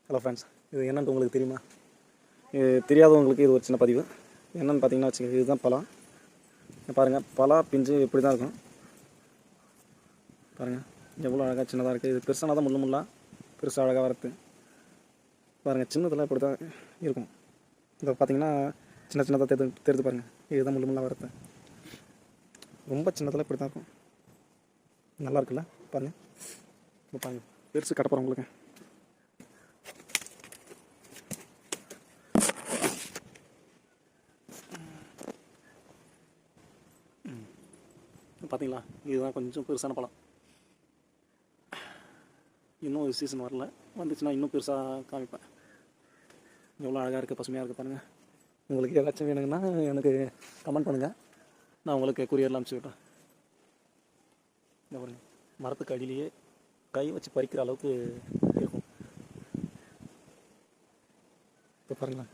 Hello friends, இது என்னன்னு உங்களுக்கு தெரியுமா? இது தெரியாதவங்களுக்கு இது ஒரு சின்ன பதிவு. என்னென்னு பார்த்தீங்கன்னா வச்சுக்கோங்க, இதுதான் பலா. பாருங்கள், பலா பிஞ்சு இப்படி தான் இருக்கும். பாருங்கள் எவ்வளோ அழகாக சின்னதாக இருக்குது. இது பெருசானா தான் முள்ளாக பெருசாக அழகாக வரது. பாருங்கள், சின்னதில் இப்படி தான் இருக்கும். இதை பார்த்தீங்கன்னா சின்ன சின்னதாக தெரிஞ்சு பாருங்கள். இதுதான் முள்ளாக வரது. ரொம்ப சின்னதில் இப்படி தான் இருக்கும். நல்லா இருக்குல்ல? பாருங்கள், இப்போ பாருங்கள், பெருசு கடப்புறோம் உங்களுக்கு. பார்த்தீங்களா, இதுதான் கொஞ்சம் பெருசான பழம். இன்னும் ஒரு சீசன் வரல, வந்துச்சுன்னா இன்னும் பெருசாக காமிப்பேன். எவ்வளோ அழகாக இருக்குது, பசுமையாக இருக்குது பாருங்கள். உங்களுக்கு ஏதாச்சும் வேணுங்கன்னா எனக்கு கமெண்ட் பண்ணுங்கள், நான் உங்களுக்கு கொரியரில் அனுப்பிச்சி விட்றேன். இந்த பாருங்கள், மரத்துக்கு அடியிலேயே கை வச்சு பறிக்கிற அளவுக்கு இருக்கும். இப்போ பாருங்களேன்.